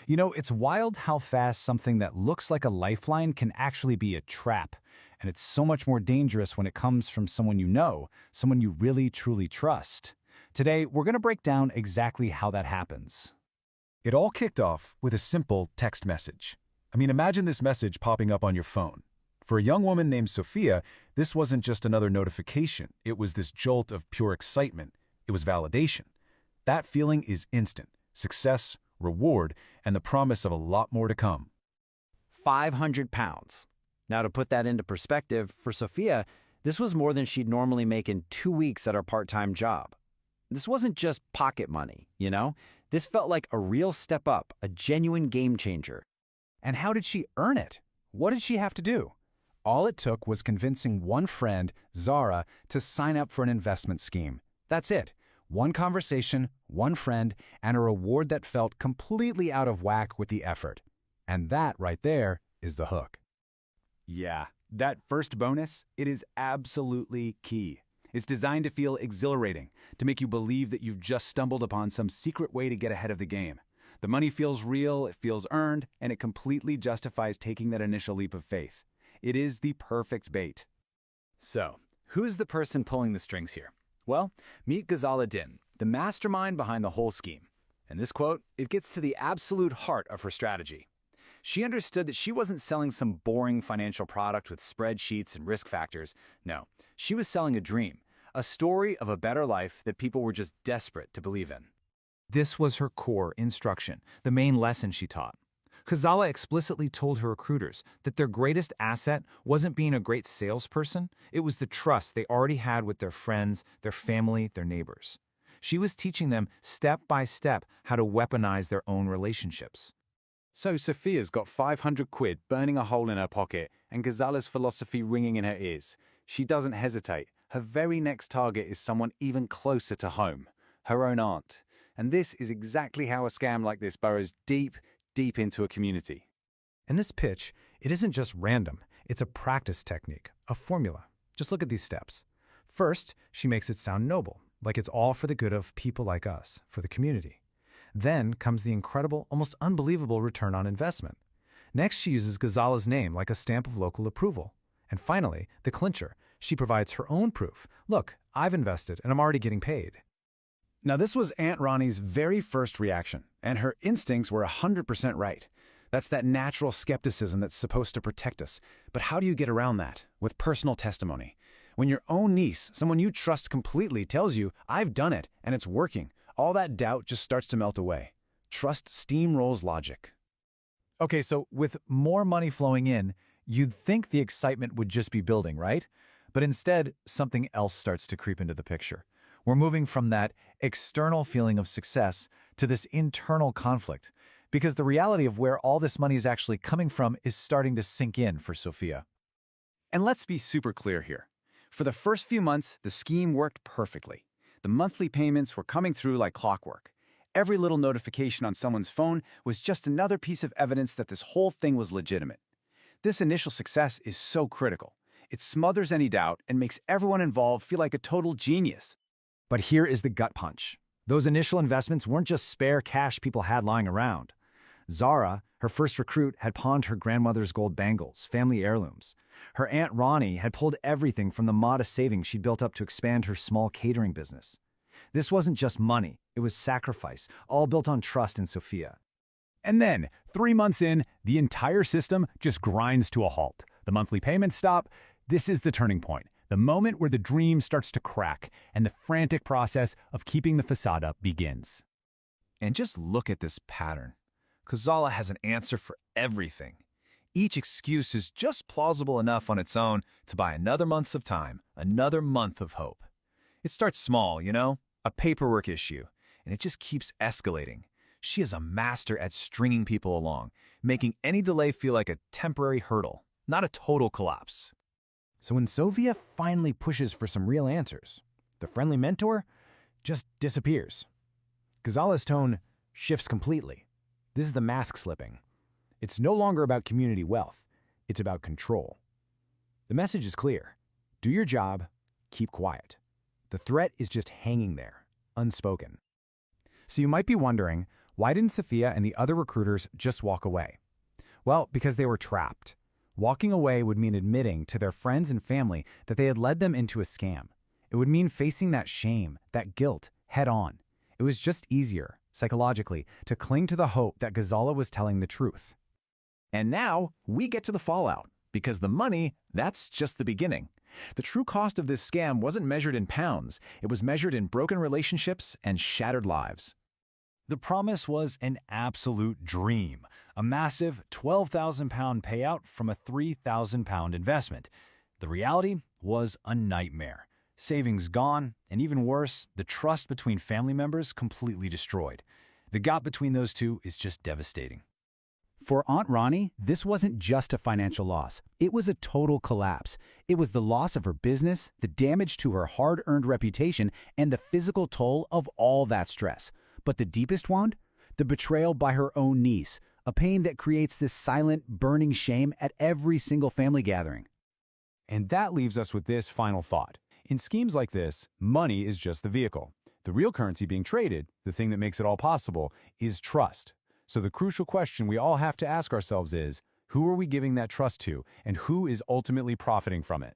You know, it's wild how fast something that looks like a lifeline can actually be a trap. And it's so much more dangerous when it comes from someone you know, someone you really truly trust. Today, we're going to break down exactly how that happens. It all kicked off with a simple text message. Imagine this message popping up on your phone. For a young woman named Sophia, this wasn't just another notification. It was this jolt of pure excitement. It was validation. That feeling is instant. Success, reward, and the promise of a lot more to come. 500 pounds. Now, to put that into perspective, for Sophia, this was more than she'd normally make in 2 weeks at her part-time job. This wasn't just pocket money, you know? This felt like a real step up, a genuine game changer. And how did she earn it? What did she have to do? All it took was convincing one friend, Zara, to sign up for an investment scheme. That's it. One conversation, one friend, and a reward that felt completely out of whack with the effort. And that right there is the hook. Yeah, that first bonus, it is absolutely key. It's designed to feel exhilarating, to make you believe that you've just stumbled upon some secret way to get ahead of the game. The money feels real, it feels earned, and it completely justifies taking that initial leap of faith. It is the perfect bait. So, who's the person pulling the strings here? Well, meet Ghazala Din, the mastermind behind the whole scheme. And this quote, it gets to the absolute heart of her strategy. She understood that she wasn't selling some boring financial product with spreadsheets and risk factors. No, she was selling a dream, a story of a better life that people were just desperate to believe in. This was her core instruction, the main lesson she taught. Ghazala explicitly told her recruiters that their greatest asset wasn't being a great salesperson, it was the trust they already had with their friends, their family, their neighbors. She was teaching them step by step how to weaponize their own relationships. So Sophia's got 500 quid burning a hole in her pocket and Ghazala's philosophy ringing in her ears. She doesn't hesitate. Her very next target is someone even closer to home, her own aunt. And this is exactly how a scam like this burrows deep into a community. In this pitch, it isn't just random. It's a practice technique, a formula. Just look at these steps. First, she makes it sound noble, like it's all for the good of people like us, for the community. Then comes the incredible, almost unbelievable return on investment. Next, she uses Ghazala's name like a stamp of local approval. And finally, the clincher. She provides her own proof. Look, I've invested and I'm already getting paid. Now, this was Aunt Ronnie's very first reaction, and her instincts were 100% right. That's that natural skepticism that's supposed to protect us. But how do you get around that? With personal testimony. When your own niece, someone you trust completely, tells you, I've done it, and it's working, all that doubt just starts to melt away. Trust steamrolls logic. Okay, so with more money flowing in, you'd think the excitement would just be building, right? But instead, something else starts to creep into the picture. We're moving from that external feeling of success to this internal conflict, because the reality of where all this money is actually coming from is starting to sink in for Sophia. And let's be super clear here. For the first few months, the scheme worked perfectly. The monthly payments were coming through like clockwork. Every little notification on someone's phone was just another piece of evidence that this whole thing was legitimate. This initial success is so critical. It smothers any doubt and makes everyone involved feel like a total genius. But here is the gut punch. Those initial investments weren't just spare cash people had lying around. Zara, her first recruit, had pawned her grandmother's gold bangles, family heirlooms. Her Aunt Ronnie had pulled everything from the modest savings she'd built up to expand her small catering business. This wasn't just money, it was sacrifice, all built on trust in Sophia. And then, 3 months in, the entire system just grinds to a halt. The monthly payments stop. This is the turning point. The moment where the dream starts to crack and the frantic process of keeping the facade up begins. And just look at this pattern. Ghazala has an answer for everything. Each excuse is just plausible enough on its own to buy another month of time, another month of hope. It starts small, a paperwork issue, and it just keeps escalating. She is a master at stringing people along, making any delay feel like a temporary hurdle, not a total collapse. So when Sophia finally pushes for some real answers, the friendly mentor just disappears. Ghazala's tone shifts completely. This is the mask slipping. It's no longer about community wealth. It's about control. The message is clear. Do your job, keep quiet. The threat is just hanging there, unspoken. So you might be wondering, Why didn't Sophia and the other recruiters just walk away? Well, because they were trapped. Walking away would mean admitting to their friends and family that they had led them into a scam. It would mean facing that shame, that guilt, head on. It was just easier, psychologically, to cling to the hope that Ghazala was telling the truth. And now we get to the fallout, because the money, that's just the beginning. The true cost of this scam wasn't measured in pounds. It was measured in broken relationships and shattered lives. The promise was an absolute dream, a massive £12,000 payout from a £3,000 investment. The reality was a nightmare. Savings gone, and even worse, the trust between family members completely destroyed. The gap between those two is just devastating. For Aunt Ronnie, this wasn't just a financial loss. It was a total collapse. It was the loss of her business, the damage to her hard-earned reputation, and the physical toll of all that stress. But the deepest wound? The betrayal by her own niece, a pain that creates this silent, burning shame at every single family gathering. And that leaves us with this final thought. In schemes like this, money is just the vehicle. The real currency being traded, the thing that makes it all possible, is trust. So the crucial question we all have to ask ourselves is, who are we giving that trust to, and who is ultimately profiting from it?